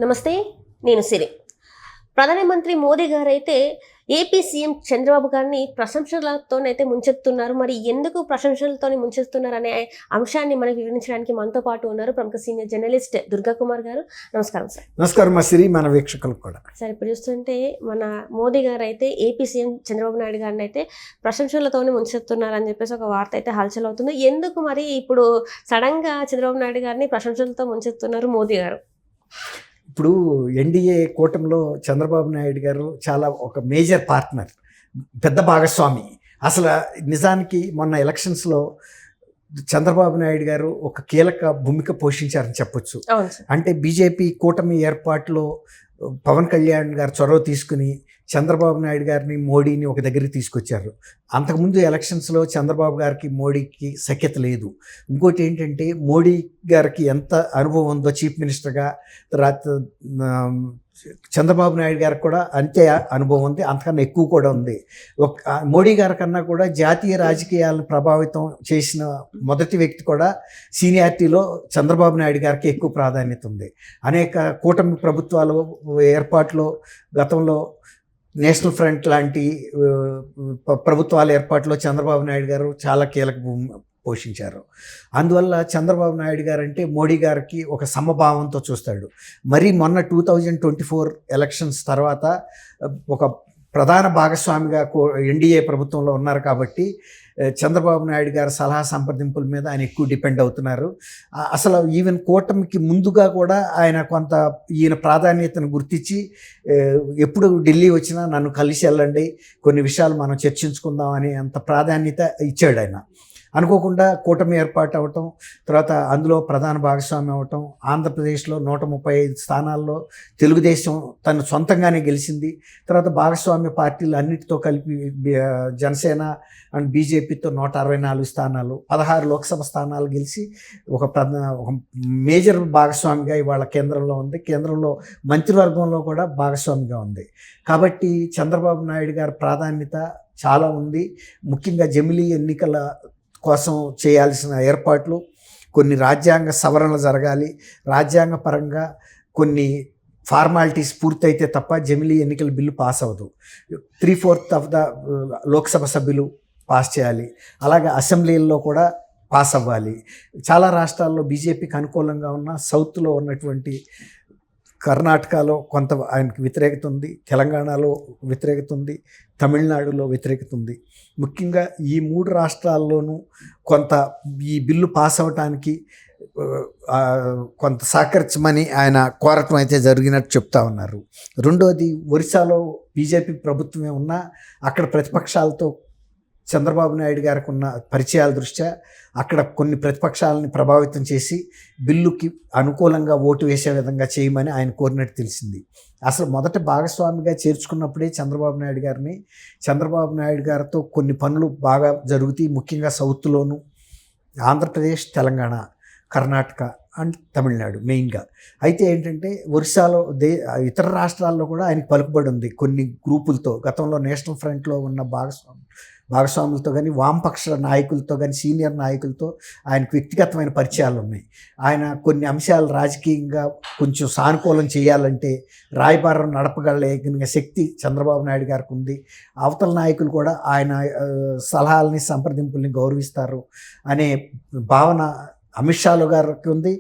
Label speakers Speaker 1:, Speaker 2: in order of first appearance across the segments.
Speaker 1: నమస్తే, నేను సిరి. ప్రధానమంత్రి మోదీ గారైతే ఏపీ సీఎం చంద్రబాబు గారిని ప్రశంసలతోనైతే ముంచెత్తున్నారు. మరి ఎందుకు ప్రశంసలతోని ముంచెత్తున్నారు అనే అంశాన్ని మనకి వివరించడానికి మనతో పాటు ఉన్నారు ప్రముఖ సీనియర్ జర్నలిస్ట్ దుర్గా కుమార్ గారు. నమస్కారం సార్.
Speaker 2: నమస్కారం మా సిరి, మన వీక్షకులకు కూడా.
Speaker 1: సార్, ఇప్పుడు చూస్తుంటే మన మోదీ గారు అయితే ఏపీ సీఎం చంద్రబాబు నాయుడు గారిని అయితే ప్రశంసలతోనే ముంచెత్తున్నారని చెప్పేసి ఒక వార్త అయితే హల్చల్ అవుతుంది. ఎందుకు మరి ఇప్పుడు సడన్గా చంద్రబాబు నాయుడు గారిని ప్రశంసలతో ముంచెత్తున్నారు మోదీ గారు?
Speaker 2: ఇప్పుడు ఎన్డీఏ కూటమిలో చంద్రబాబు నాయుడు గారు చాలా ఒక మేజర్ పార్ట్నర్, పెద్ద భాగస్వామి. అసలు నిజానికి మొన్న ఎలక్షన్స్లో చంద్రబాబు నాయుడు గారు ఒక కీలక భూమిక పోషించారని చెప్పొచ్చు. అంటే బీజేపీ కూటమి ఏర్పాటులో పవన్ కళ్యాణ్ గారు చొరవ తీసుకుని చంద్రబాబు నాయుడు గారిని, మోడీని ఒక దగ్గరికి తీసుకొచ్చారు. అంతకుముందు ఎలక్షన్స్లో చంద్రబాబు గారికి మోడీకి సఖ్యత లేదు. ఇంకోటి ఏంటంటే మోడీ గారికి ఎంత అనుభవం ఉందో చీఫ్ మినిస్టర్గా, తర్వాత చంద్రబాబు నాయుడు గారికి కూడా అంతే అనుభవం ఉంది, అంతకన్నా ఎక్కువ కూడా ఉంది. మోడీ గారి కన్నా కూడా జాతీయ రాజకీయాలను ప్రభావితం చేసిన మొదటి వ్యక్తి కూడా సీనియారిటీలో చంద్రబాబు నాయుడు గారికి ఎక్కువ ప్రాధాన్యత ఉంది. అనేక కూటమి ప్రభుత్వాలు ఏర్పాటులో గతంలో నేషనల్ ఫ్రంట్ లాంటి ప్రభుత్వాల ఏర్పాటులో చంద్రబాబు నాయుడు గారు చాలా కీలక భూమి పోషించారు. అందువల్ల చంద్రబాబు నాయుడు గారు అంటే మోడీ గారికి ఒక సమభావంతో చూస్తాడు. మరి మొన్న 2024 ఎలక్షన్స్ తర్వాత ఒక ప్రధాన భాగస్వామిగా ఎన్డీఏ ప్రభుత్వంలో ఉన్నారు కాబట్టి చంద్రబాబు నాయుడు గారి సలహా సంప్రదింపుల మీద ఆయన ఎక్కువ డిపెండ్ అవుతున్నారు. అసలు ఈవెన్ కూటమికి ముందుగా కూడా ఆయన కొంత ఈయన ప్రాధాన్యతను గుర్తించి ఎప్పుడు ఢిల్లీ వచ్చినా నన్ను కలిసి వెళ్ళండి, కొన్ని విషయాలు మనం చర్చించుకుందాం అని అంత ప్రాధాన్యత ఇచ్చాడు ఆయన. అనుకోకుండా కూటమి ఏర్పాటు అవ్వటం, తర్వాత అందులో ప్రధాన భాగస్వామి అవ్వటం, ఆంధ్రప్రదేశ్లో 135 స్థానాల్లో తెలుగుదేశం తను సొంతంగానే గెలిచింది. తర్వాత భాగస్వామ్య పార్టీలు అన్నిటితో కలిపి జనసేన అండ్ బీజేపీతో 164 స్థానాలు, 16 లోక్సభ స్థానాలు గెలిచి ఒక మేజర్ భాగస్వామిగా ఇవాళ కేంద్రంలో ఉంది. కేంద్రంలో మంత్రివర్గంలో కూడా భాగస్వామిగా ఉంది. కాబట్టి చంద్రబాబు నాయుడు గారి ప్రాధాన్యత చాలా ఉంది. ముఖ్యంగా జమిలీ ఎన్నికల కోసం చేయాల్సిన ఏర్పాట్లు, కొన్ని రాజ్యాంగ సవరణలు జరగాలి. రాజ్యాంగ పరంగా కొన్ని ఫార్మాలిటీస్ పూర్తయితే తప్ప జమిలీ ఎన్నికల బిల్లు పాస్ అవ్వదు. 3/4 ఆఫ్ ద లోక్సభ సభ్యులు పాస్ చేయాలి. అలాగే అసెంబ్లీల్లో కూడా పాస్ అవ్వాలి. చాలా రాష్ట్రాల్లో బీజేపీకి అనుకూలంగా ఉన్న సౌత్లో ఉన్నటువంటి కర్ణాటకలో కొంత ఆయనకి వ్యతిరేకత ఉంది, తెలంగాణలో వ్యతిరేకత ఉంది, తమిళనాడులో వ్యతిరేకత ఉంది. ముఖ్యంగా ఈ 3 రాష్ట్రాల్లోనూ కొంత ఈ బిల్లు పాస్ అవ్వటానికి కొంత సహకరించమని ఆయన కోరటం అయితే జరిగినట్టు చెప్తా ఉన్నారు. రెండోది, ఒరిస్సాలో బీజేపీ ప్రభుత్వమే ఉన్నా అక్కడ ప్రతిపక్షాలతో చంద్రబాబు నాయుడు గారికి ఉన్న పరిచయాల దృష్ట్యా అక్కడ కొన్ని ప్రతిపక్షాలని ప్రభావితం చేసి బిల్లుకి అనుకూలంగా ఓటు వేసే విధంగా చేయమని ఆయన కోరినట్టు తెలిసింది. అసలు మొదట భాగస్వామిగా చేర్చుకున్నప్పుడే చంద్రబాబు నాయుడు గారితో కొన్ని పనులు బాగా జరుగుతాయి. ముఖ్యంగా సౌత్లోను, ఆంధ్రప్రదేశ్, తెలంగాణ, కర్ణాటక అండ్ తమిళనాడు మెయిన్గా. అయితే ఏంటంటే ఒరిస్సాలో ఇతర రాష్ట్రాల్లో కూడా ఆయనకు పలుకుబడి ఉంది కొన్ని గ్రూపులతో. గతంలో నేషనల్ ఫ్రంట్లో ఉన్న భాగస్వాములతో కానీ, వామపక్ష నాయకులతో కానీ, సీనియర్ నాయకులతో ఆయనకు వ్యక్తిగతమైన పరిచయాలు ఉన్నాయి. ఆయన కొన్ని అంశాలు రాజకీయంగా కొంచెం సానుకూలం చేయాలంటే రాయబారం నడపగలిగిన శక్తి చంద్రబాబు నాయుడు గారికి ఉంది. అవతల నాయకులు కూడా ఆయన సలహాలని, సంప్రదింపుల్ని గౌరవిస్తారు అనే భావన అమిత్ షా గారికి ఉంది,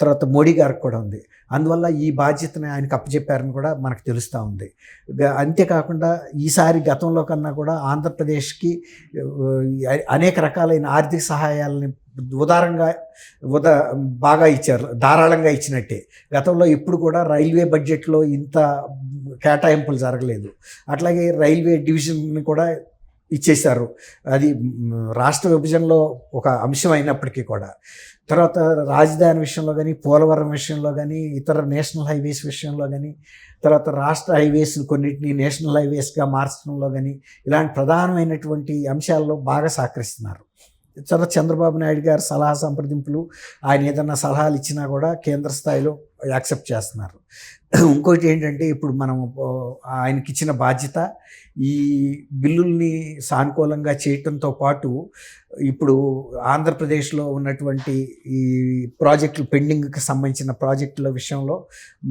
Speaker 2: తర్వాత మోడీ గారికి కూడా ఉంది. అందువల్ల ఈ బాధ్యతని ఆయనకు అప్పచెప్పారని కూడా మనకు తెలుస్తూ ఉంది. అంతేకాకుండా ఈసారి గతంలో కన్నా కూడా ఆంధ్రప్రదేశ్కి అనేక రకాలైన ఆర్థిక సహాయాలని బాగా ఇచ్చారు, ధారాళంగా ఇచ్చినట్టే. గతంలో ఇప్పుడు కూడా రైల్వే బడ్జెట్లో ఇంత కేటాయింపులు జరగలేదు. అట్లాగే రైల్వే డివిజన్ని కూడా ఇచ్చేశారు. అది రాష్ట్ర విభజనలో ఒక అంశం అయినప్పటికీ కూడా. తర్వాత రాజధాని విషయంలో కానీ, పోలవరం విషయంలో కానీ, ఇతర నేషనల్ హైవేస్ విషయంలో కానీ, తర్వాత రాష్ట్ర హైవేస్ కొన్నిటిని నేషనల్ హైవేస్గా మార్చడంలో కానీ, ఇలాంటి ప్రధానమైనటువంటి అంశాల్లో బాగా సహకరిస్తున్నారు. తర్వాత చంద్రబాబు నాయుడు గారు సలహా సంప్రదింపులు, ఆయన ఏదన్నా సలహాలు ఇచ్చినా కూడా కేంద్ర స్థాయిలో యాక్సెప్ట్ చేస్తున్నారు. ఇంకోటి ఏంటంటే ఇప్పుడు మనం ఆయనకి ఇచ్చిన బాధ్యత ఈ బిల్లుల్ని సానుకూలంగా చేయటంతో పాటు ఇప్పుడు ఆంధ్రప్రదేశ్లో ఉన్నటువంటి ఈ ప్రాజెక్టులు పెండింగ్కి సంబంధించిన ప్రాజెక్టుల విషయంలో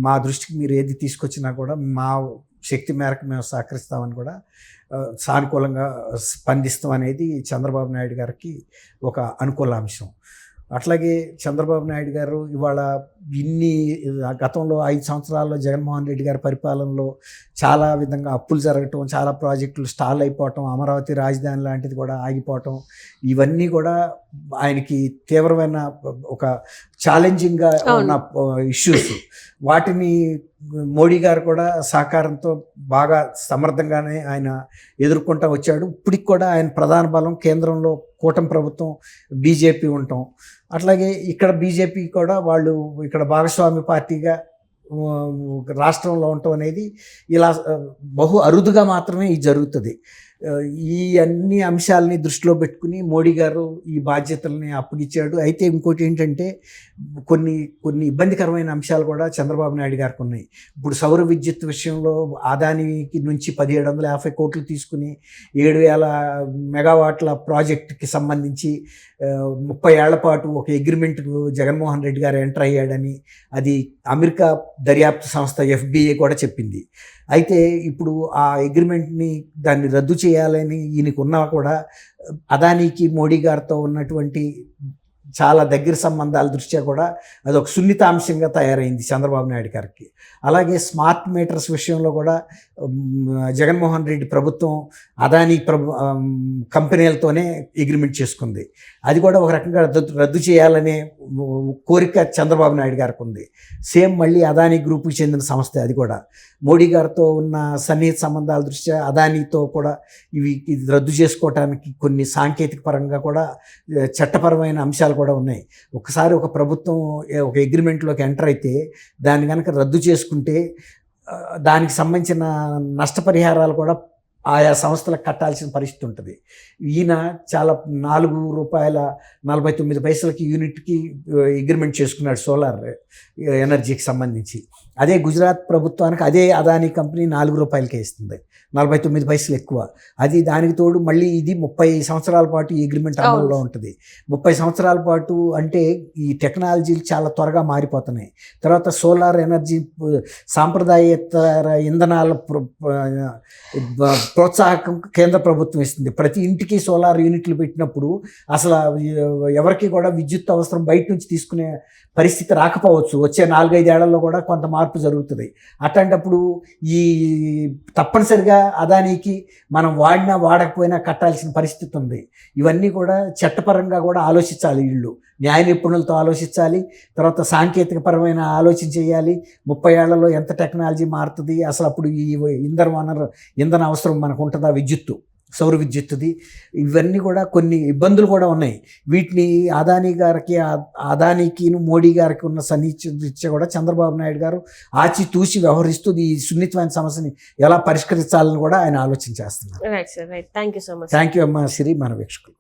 Speaker 2: మా దృష్టికి మీరు ఏది తీసుకొచ్చినా కూడా మా శక్తి మేరకు మేము సహకరిస్తామని కూడా సానుకూలంగా స్పందిస్తాం అనేది చంద్రబాబు నాయుడు గారికి ఒక అనుకూల అంశం. అట్లాగే చంద్రబాబు నాయుడు గారు ఇవాళ గతంలో 5 సంవత్సరాల్లో జగన్మోహన్ రెడ్డి గారి పరిపాలనలో చాలా విధంగా అప్పులు జరగటం, చాలా ప్రాజెక్టులు స్టాల్ అయిపోవటం, అమరావతి రాజధాని లాంటిది కూడా ఆగిపోవటం, ఇవన్నీ కూడా ఆయనకి తీవ్రమైన ఒక ఛాలెంజింగ్గా ఉన్న ఇష్యూస్. వాటిని మోడీ గారు కూడా సహకారంతో బాగా సమర్థంగానే ఆయన ఎదుర్కొంటూ వచ్చాడు. ఇప్పటికి కూడా ఆయన ప్రధాన బలం కేంద్రంలో కూటమి ప్రభుత్వం బీజేపీ ఉండటం, అట్లాగే ఇక్కడ బీజేపీ కూడా వాళ్ళు ఇక్కడ భాగస్వామి పార్టీగా రాష్ట్రంలో ఉండటం అనేది ఇలా బహు అరుదుగా మాత్రమే ఇది జరుగుతుంది. ఈ అన్ని అంశాలని దృష్టిలో పెట్టుకుని మోడీ గారు ఈ బాధ్యతల్ని అప్పగిచ్చాడు. అయితే ఇంకోటి ఏంటంటే కొన్ని ఇబ్బందికరమైన అంశాలు కూడా చంద్రబాబు నాయుడు గారికి ఉన్నాయి. ఇప్పుడు సౌర విద్యుత్ విషయంలో అదానికి నుంచి 1750 కోట్లు తీసుకుని 7000 మెగావాట్ల ప్రాజెక్టుకి సంబంధించి 30 ఏళ్ల పాటు ఒక అగ్రిమెంట్కు జగన్మోహన్ రెడ్డి గారు ఎంటర్ అయ్యాడని అది అమెరికా దర్యాప్తు సంస్థ FBI కూడా చెప్పింది. అయితే ఇప్పుడు ఆ అగ్రిమెంట్ని దాన్ని రద్దు చేయాలని ఈయనకు ఉన్నా కూడా అదానికి మోడీ గారితో ఉన్నటువంటి చాలా దగ్గర సంబంధాల దృష్ట్యా కూడా అదొక సున్నితాంశంగా తయారైంది చంద్రబాబు నాయుడు గారికి. అలాగే స్మార్ట్ మీటర్స్ విషయంలో కూడా జగన్మోహన్ రెడ్డి ప్రభుత్వం అదానీ కంపెనీలతోనే అగ్రిమెంట్ చేసుకుంది. అది కూడా ఒక రకంగా రద్దు చేయాలనే కోరిక చంద్రబాబు నాయుడు గారికి ఉంది. సేమ్ మళ్ళీ అదానీ గ్రూపుకి చెందిన సంస్థ అది కూడా. మోడీ గారితో ఉన్న సన్నిహిత సంబంధాల దృష్ట్యా అదానీతో కూడా ఇది రద్దు చేసుకోవటానికి కొన్ని సాంకేతిక పరంగా కూడా చట్టపరమైన అంశాలు కూడా ఉన్నాయి. ఒకసారి ఒక ప్రభుత్వం ఒక అగ్రిమెంట్లోకి ఎంటర్ అయితే దాన్ని కనుక రద్దు చేసుకుంటే దానికి సంబంధించిన నష్టపరిహారాలు కూడా ఆయా సంస్థలకు కట్టాల్సిన పరిస్థితి ఉంటుంది. ఈయన చాలా ₹4.49 యూనిట్కి అగ్రిమెంట్ చేసుకున్నాడు సోలార్ ఎనర్జీకి సంబంధించి. అదే గుజరాత్ ప్రభుత్వానికి అదే అదానీ కంపెనీ ₹4కే ఇస్తుంది, 49 ఎక్కువ. అది దానికి తోడు మళ్ళీ ఇది 30 సంవత్సరాల పాటు ఈ అగ్రిమెంట్ అమల్లో ఉంటుంది. 30 సంవత్సరాల పాటు అంటే ఈ టెక్నాలజీలు చాలా త్వరగా మారిపోతున్నాయి. తర్వాత సోలార్ ఎనర్జీ సాంప్రదాయేతర ఇంధనాల ప్రోత్సాహకం కేంద్ర ప్రభుత్వం ఇస్తుంది. ప్రతి ఇంటికి సోలార్ యూనిట్లు పెట్టినప్పుడు అసలు ఎవరికి కూడా విద్యుత్ అవసరం బయట నుంచి తీసుకునే పరిస్థితి రాకపోవచ్చు. వచ్చే 4-5 ఏళ్లలో కూడా కొంత మార్పు జరుగుతుంది. అట్లాంటప్పుడు ఈ తప్పనిసరిగా అదానికి మనం వాడినా వాడకపోయినా కట్టాల్సిన పరిస్థితి ఉంది. ఇవన్నీ కూడా చట్టపరంగా కూడా ఆలోచించాలి. వీళ్ళు న్యాయ నిపుణులతో ఆలోచించాలి. తర్వాత సాంకేతిక పరమైన ఆలోచన చేయాలి. 30 ఏళ్లలో ఎంత టెక్నాలజీ మారుతుంది, అసలు అప్పుడు ఈ ఇంధన అవసరం మనకు ఉంటుందా, విద్యుత్తు సౌర విద్యుత్తుది, ఇవన్నీ కూడా కొన్ని ఇబ్బందులు కూడా ఉన్నాయి. వీటిని అదానీకి మోడీ గారికి ఉన్న సన్నిహిత్య కూడా చంద్రబాబు నాయుడు గారు ఆచితూచి వ్యవహరిస్తూ ఈ సున్నితమైన సమస్యని ఎలా పరిష్కరించాలని కూడా ఆయన ఆలోచన చేస్తున్నారు.
Speaker 1: Right sir, right. Thank you so much.
Speaker 2: Thank you అమ్మా సిరి, మన వీక్షకులు.